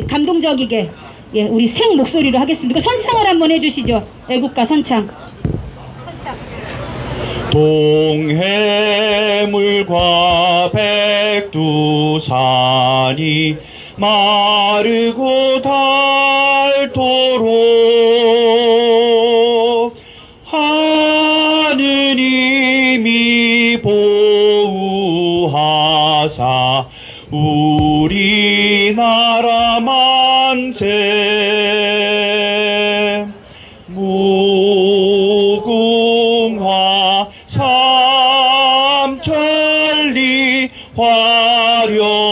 감동적이게 예, 우리 생 목소리로 하겠습니다. 선창을 한번 해주시죠. 애국가 선창. 동해물과 백두산이 마르고 닳도록 하느님이 보호하사 우리나라 만세. 무궁화 삼천리 화려강산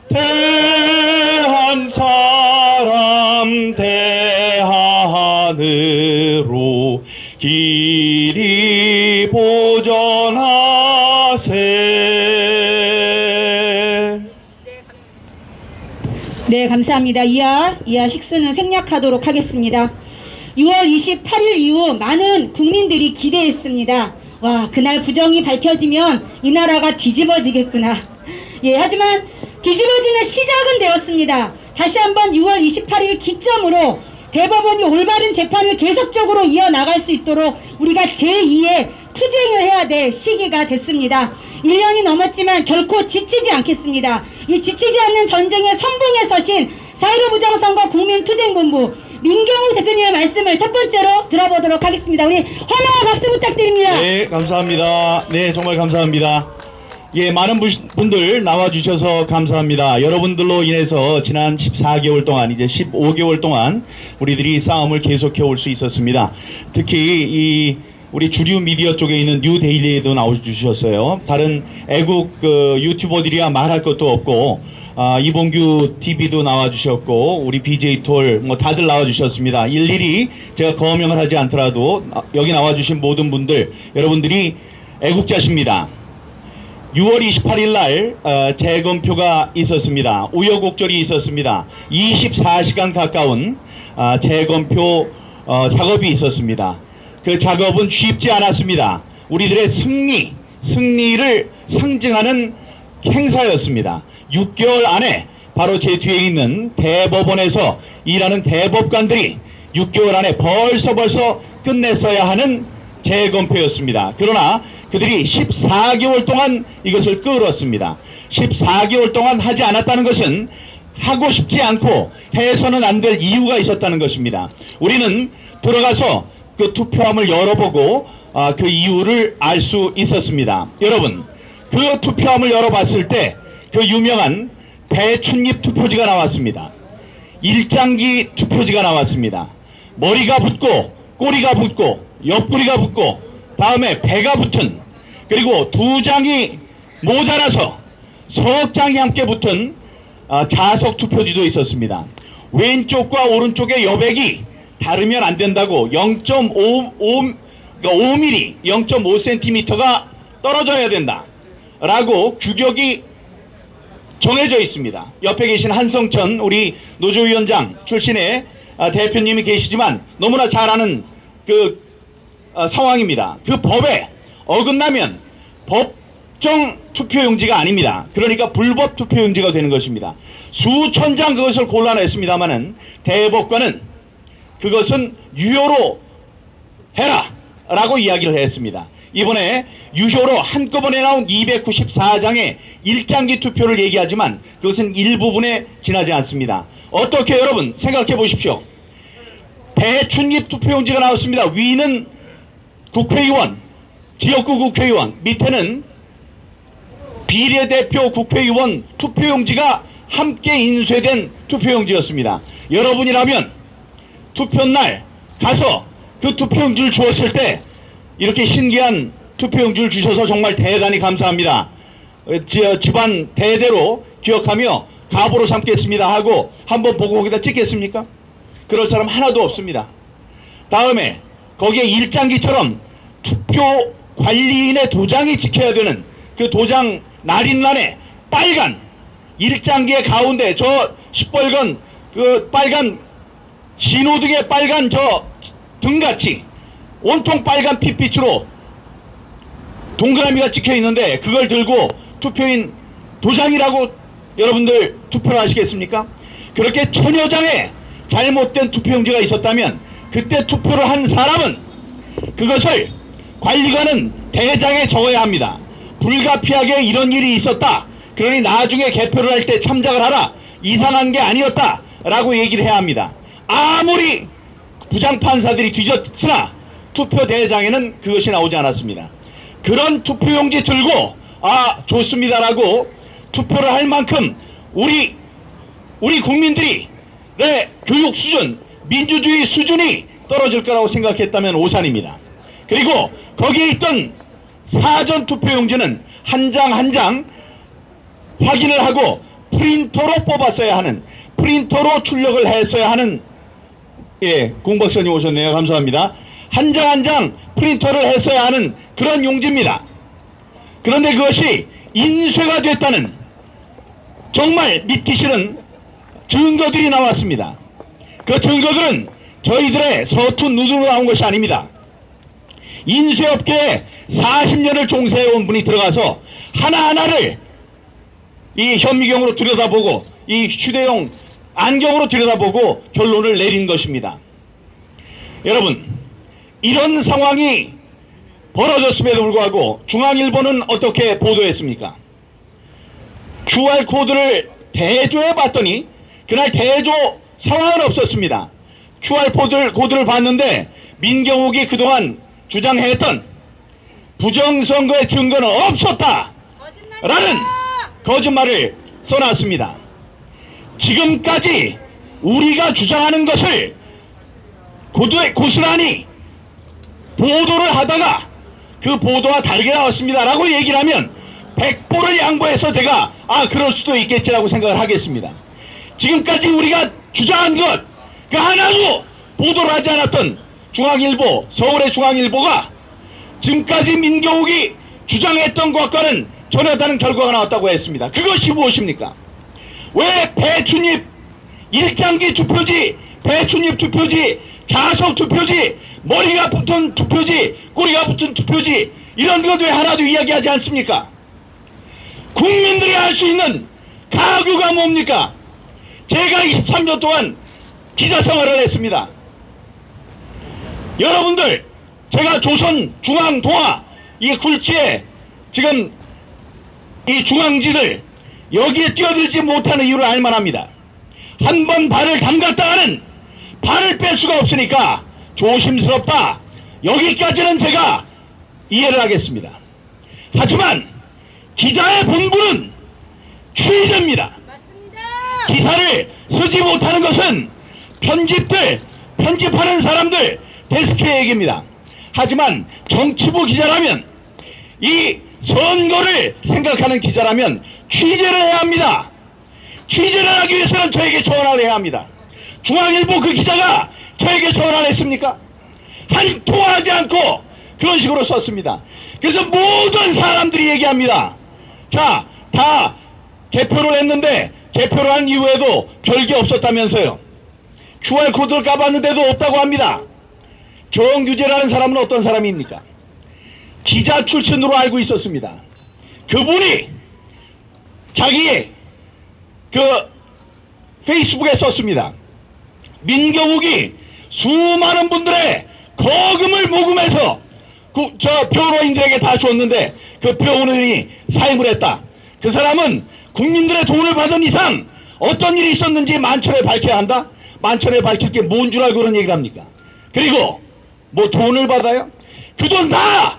대한 사람 대하늘로 길이 보전하세. 네, 감사합니다. 이하 식수는 생략하도록 하겠습니다. 6월 28일 이후 많은 국민들이 기대했습니다. 와, 그날 부정이 밝혀지면 이 나라가 뒤집어지겠구나. 예, 하지만 뒤집어지는 시작은 되었습니다. 다시 한번 6월 28일 기점으로 대법원이 올바른 재판을 계속적으로 이어나갈 수 있도록 우리가 제2의 투쟁을 해야 될 시기가 됐습니다. 1년이 넘었지만 결코 지치지 않겠습니다. 이 지치지 않는 전쟁의 선봉에 서신 4.15 부정선거 국민투쟁본부 민경우 대표님의 말씀을 첫 번째로 들어보도록 하겠습니다. 우리 환호와 박수 부탁드립니다. 네, 감사합니다. 네, 정말 감사합니다. 예, 많은 분들 나와주셔서 감사합니다. 여러분들로 인해서 지난 14개월 동안, 이제 15개월 동안 우리들이 싸움을 계속해 올 수 있었습니다. 특히 우리 주류 미디어 쪽에 있는 뉴데일리에도 나와주셨어요. 다른 애국 유튜버들이야 말할 것도 없고, 이봉규 TV도 나와주셨고, 우리 BJ 톨 뭐 다들 나와주셨습니다. 일일이 제가 거명을 하지 않더라도 여기 나와주신 모든 분들, 여러분들이 애국자십니다. 6월 28일 날 재검표가 있었습니다. 우여곡절이 있었습니다. 24시간 가까운 재검표 작업이 있었습니다. 그 작업은 쉽지 않았습니다. 우리들의 승리를 상징하는 행사였습니다. 6개월 안에 바로 제 뒤에 있는 대법원에서 일하는 대법관들이 6개월 안에 벌써 끝냈어야 하는 재검표였습니다. 그러나 그들이 14개월 동안 이것을 끌었습니다. 14개월 동안 하지 않았다는 것은 하고 싶지 않고 해서는 안 될 이유가 있었다는 것입니다. 우리는 들어가서 그 투표함을 열어보고 그 이유를 알 수 있었습니다. 여러분, 그 투표함을 열어봤을 때 그 유명한 배춧잎 투표지가 나왔습니다. 일장기 투표지가 나왔습니다. 머리가 붙고 꼬리가 붙고 옆구리가 붙고 다음에 배가 붙은, 그리고 두 장이 모자라서 석 장이 함께 붙은 자석 투표지도 있었습니다. 왼쪽과 오른쪽의 여백이 다르면 안 된다고 0.5mm, 0.5cm가 떨어져야 된다 라고 규격이 정해져 있습니다. 옆에 계신 한성천 우리 노조위원장 출신의 대표님이 계시지만 너무나 잘 아는 그 상황입니다. 그 법에 어긋나면 법정 투표용지가 아닙니다. 그러니까 불법 투표용지가 되는 것입니다. 수천 장 그것을 골라냈습니다마는 대법관은 그것은 유효로 해라 라고 이야기를 했습니다. 이번에 유효로 한꺼번에 나온 294장의 일장기 투표를 얘기하지만 그것은 일부분에 지나지 않습니다. 어떻게 여러분 생각해 보십시오. 배춧잎 투표용지가 나왔습니다. 위는 국회의원, 지역구 국회의원, 밑에는 비례대표 국회의원 투표용지가 함께 인쇄된 투표용지였습니다. 여러분이라면 투표날 가서 그 투표용지를 주었을 때 이렇게 신기한 투표용지를 주셔서 정말 대단히 감사합니다. 집안 대대로 기억하며 가보로 삼겠습니다 하고 한번 보고 거기다 찍겠습니까? 그럴 사람 하나도 없습니다. 다음에 거기에 일장기처럼 투표 관리인의 도장이 찍혀야 되는 그 도장 날인란에 빨간 일장기의 가운데 저 시뻘건 그 빨간 신호등의 빨간 저 등같이 온통 빨간 핏빛으로 동그라미가 찍혀 있는데 그걸 들고 투표인 도장이라고 여러분들 투표를 하시겠습니까? 그렇게 천여장의 잘못된 투표용지가 있었다면 그때 투표를 한 사람은 그것을 관리관은 대장에 적어야 합니다. 불가피하게 이런 일이 있었다. 그러니 나중에 개표를 할 때 참작을 하라. 이상한 게 아니었다. 라고 얘기를 해야 합니다. 아무리 부장판사들이 뒤졌으나 투표 대장에는 그것이 나오지 않았습니다. 그런 투표용지 들고 좋습니다라고 투표를 할 만큼 우리 국민들이 교육 수준, 민주주의 수준이 떨어질 거라고 생각했다면 오산입니다. 그리고 거기에 있던 사전 투표용지는 한 장 한 장 확인을 하고 프린터로 뽑았어야 하는, 프린터로 출력을 했어야 하는, 공 박사님 오셨네요. 감사합니다. 한 장 한 장 프린터를 했어야 하는 그런 용지입니다. 그런데 그것이 인쇄가 됐다는 정말 믿기 싫은 증거들이 나왔습니다. 그 증거들은 저희들의 서툰 누드로 나온 것이 아닙니다. 인쇄업계에 40년을 종사해온 분이 들어가서 하나하나를 이 현미경으로 들여다보고 이 휴대용 안경으로 들여다보고 결론을 내린 것입니다. 여러분, 이런 상황이 벌어졌음에도 불구하고 중앙일보는 어떻게 보도했습니까? QR코드를 대조해 봤더니 그날 대조 상황은 없었습니다. QR코드를 봤는데 민경욱이 그동안 주장했던 부정선거의 증거는 없었다 라는 거짓말을 써놨습니다. 지금까지 우리가 주장하는 것을 고스란히 보도를 하다가 그 보도와 다르게 나왔습니다 라고 얘기를 하면 100보를 양보해서 제가 그럴 수도 있겠지라고 생각을 하겠습니다. 지금까지 우리가 주장한 것 그 하나도 보도를 하지 않았던 중앙일보, 서울의 중앙일보가 지금까지 민경욱이 주장했던 것과는 전혀 다른 결과가 나왔다고 했습니다. 그것이 무엇입니까? 왜 배춧잎 일장기 투표지, 배춧잎 투표지, 자석 투표지, 머리가 붙은 투표지, 꼬리가 붙은 투표지, 이런 것 왜 하나도 이야기하지 않습니까? 국민들이 할 수 있는 가규가 뭡니까? 제가 23년 동안 기자 생활을 했습니다. 여러분들, 제가 조선, 중앙, 동아 이 굴지에 지금 이 중앙지들 여기에 뛰어들지 못하는 이유를 알만합니다. 한 번 발을 담갔다가는 발을 뺄 수가 없으니까 조심스럽다. 여기까지는 제가 이해를 하겠습니다. 하지만 기자의 본분은 취재입니다. 맞습니다. 기사를 쓰지 못하는 것은 편집하는 사람들 데스크의 얘기입니다. 하지만 정치부 기자라면, 이 선거를 생각하는 기자라면 취재를 해야 합니다. 취재를 하기 위해서는 저에게 전화를 해야 합니다. 중앙일보 그 기자가 저에게 전화를 했습니까? 한 통화하지 않고 그런 식으로 썼습니다. 그래서 모든 사람들이 얘기합니다. 자, 다 개표를 했는데 개표를 한 이후에도 별게 없었다면서요. QR코드를 까봤는데도 없다고 합니다. 정규재라는 사람은 어떤 사람입니까? 기자 출신으로 알고 있었습니다. 그분이 자기의 페이스북에 썼습니다. 민경욱이 수많은 분들의 거금을 모금해서 저 변호인들에게 다 줬는데 그 변호인이 사임을 했다. 그 사람은 국민들의 돈을 받은 이상 어떤 일이 있었는지 만천에 밝혀야 한다. 만천에 밝힐 게 뭔 줄 알고 그런 얘기를 합니까? 그리고 뭐 돈을 받아요? 그 돈 다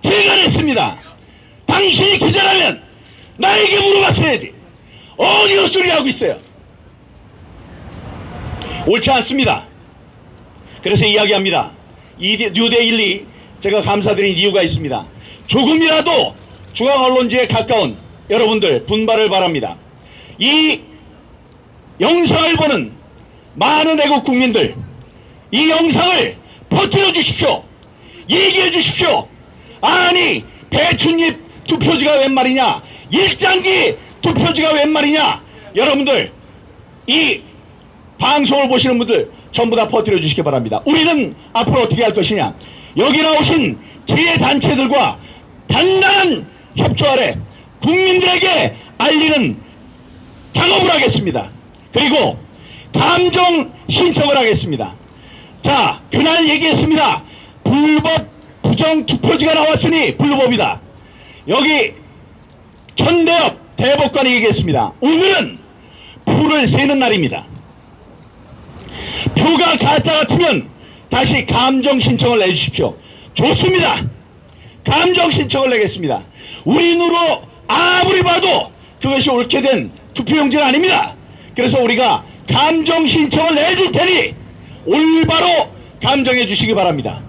제가 냈습니다. 당신이 기자라면 나에게 물어봤어야지. 어디 헛소리 하고 있어요? 옳지 않습니다. 그래서 이야기합니다. 뉴대 1, 2 제가 감사드린 이유가 있습니다. 조금이라도 중앙언론지에 가까운 여러분들 분발을 바랍니다. 이 영상을 보는 많은 애국 국민들, 이 영상을 퍼뜨려 주십시오. 얘기해 주십시오. 아니 배춧잎 투표지가 웬 말이냐, 일장기 투표지가 웬 말이냐. 여러분들 이 방송을 보시는 분들 전부 다 퍼뜨려 주시기 바랍니다. 우리는 앞으로 어떻게 할 것이냐, 여기 나오신 제 단체들과 단단한 협조 아래 국민들에게 알리는 작업을 하겠습니다. 그리고 감정 신청을 하겠습니다. 자, 그날 얘기했습니다. 불법 부정 투표지가 나왔으니 불법이다. 여기 천대엽 대법관이 얘기했습니다. 오늘은 표를 세는 날입니다. 표가 가짜 같으면 다시 감정 신청을 내주십시오. 좋습니다. 감정 신청을 내겠습니다. 우리 눈으로 아무리 봐도 그것이 옳게 된 투표용지는 아닙니다. 그래서 우리가 감정 신청을 내줄 테니 올바로 감정해 주시기 바랍니다.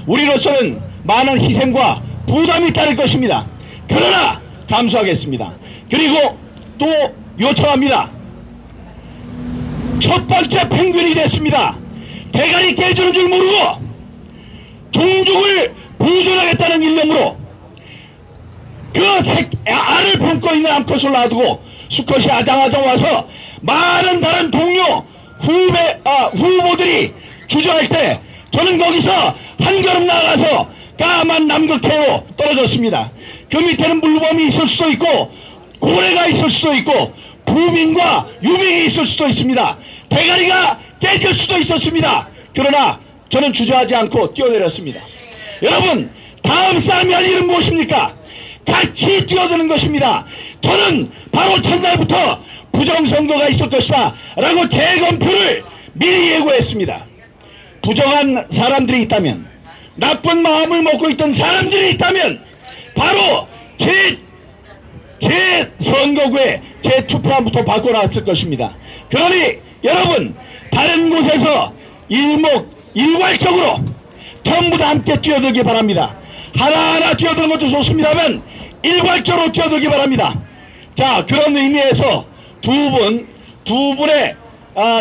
우리로서는 많은 희생과 부담이 따를 것입니다. 그러나 감수하겠습니다. 그리고 또 요청합니다. 첫 번째 펭귄이 됐습니다. 대가리 깨지는 줄 모르고 종족을 보존하겠다는 일념으로 그 알을 품고 있는 암컷을 놔두고 수컷이 아장아장 와서 많은 다른 동료 후보들이 주저할 때 저는 거기서 한 걸음 나가서 까만 남극해로 떨어졌습니다. 그 밑에는 물범이 있을 수도 있고 고래가 있을 수도 있고 부민과 유민이 있을 수도 있습니다. 대가리가 깨질 수도 있었습니다. 그러나 저는 주저하지 않고 뛰어내렸습니다. 여러분, 다음 싸움이 할 일은 무엇입니까? 같이 뛰어드는 것입니다. 저는 바로 첫날부터 부정선거가 있을 것이다 라고 재검표를 미리 예고했습니다. 부정한 사람들이 있다면, 나쁜 마음을 먹고 있던 사람들이 있다면 바로 제 선거구에 제 투표함부터 바꿔놨을 것입니다. 그러니 여러분, 다른 곳에서 일괄적으로 전부 다 함께 뛰어들기 바랍니다. 하나하나 뛰어드는 것도 좋습니다만 일괄적으로 뛰어들기 바랍니다. 자, 그런 의미에서 두 분의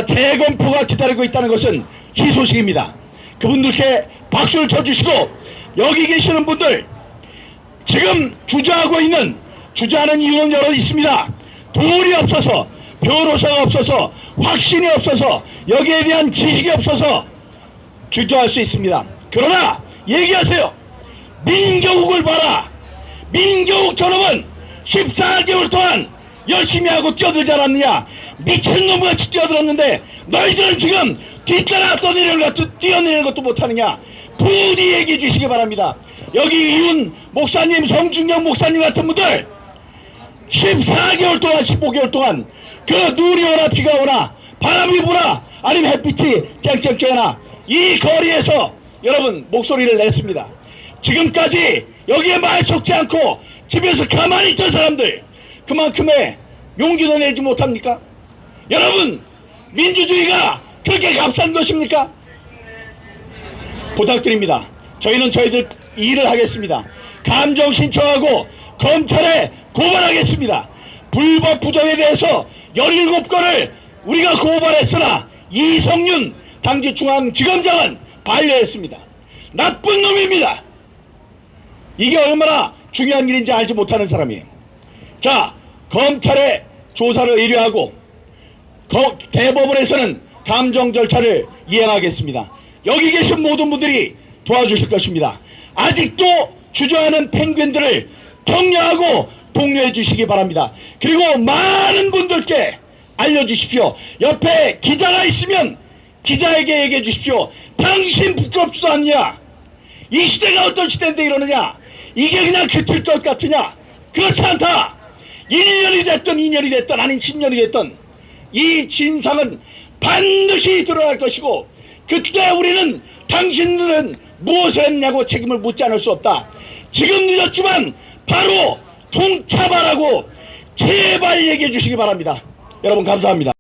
재검표가 기다리고 있다는 것은 희소식입니다. 그분들께 박수를 쳐주시고, 여기 계시는 분들 지금 주저하는 이유는 여러 있습니다. 돈이 없어서, 변호사가 없어서, 확신이 없어서, 여기에 대한 지식이 없어서 주저할 수 있습니다. 그러나 얘기하세요. 민경욱을 봐라. 민경욱 저놈은 14개월 동안 열심히 하고 뛰어들지 않았느냐. 미친놈같이 뛰어들었는데 너희들은 지금 뒤따라 뛰어내리는 것도 못하느냐. 부디 얘기해 주시기 바랍니다. 여기 이윤 목사님, 성중경 목사님 같은 분들 14개월 동안 15개월 동안 그 눈이 오나 비가 오나 바람이 부나 아니면 햇빛이 쨍쨍쨍하나 이 거리에서 여러분 목소리를 냈습니다. 지금까지 여기에 말 섞지 않고 집에서 가만히 있던 사람들, 그만큼의 용기도 내지 못합니까? 여러분, 민주주의가 그렇게 값싼 것입니까? 부탁드립니다. 저희는 저희들 일을 하겠습니다. 감정 신청하고 검찰에 고발하겠습니다. 불법 부정에 대해서 17건을 우리가 고발했으나 이성윤 당직중앙지검장은 반려했습니다. 나쁜 놈입니다. 이게 얼마나 중요한 일인지 알지 못하는 사람이에요. 자, 검찰에 조사를 의뢰하고 대법원에서는 감정 절차를 이행하겠습니다. 여기 계신 모든 분들이 도와주실 것입니다. 아직도 주저하는 펭귄들을 격려하고 독려해 주시기 바랍니다. 그리고 많은 분들께 알려주십시오. 옆에 기자가 있으면 기자에게 얘기해 주십시오. 당신 부끄럽지도 않냐? 이 시대가 어떤 시대인데 이러느냐? 이게 그냥 그칠 것 같으냐? 그렇지 않다. 1년이 됐든 2년이 됐든 아닌 10년이 됐든 이 진상은 반드시 드러날 것이고, 그때 우리는 당신들은 무엇을 했냐고 책임을 묻지 않을 수 없다. 지금 늦었지만 바로 통차발하고 제발 얘기해 주시기 바랍니다. 여러분 감사합니다.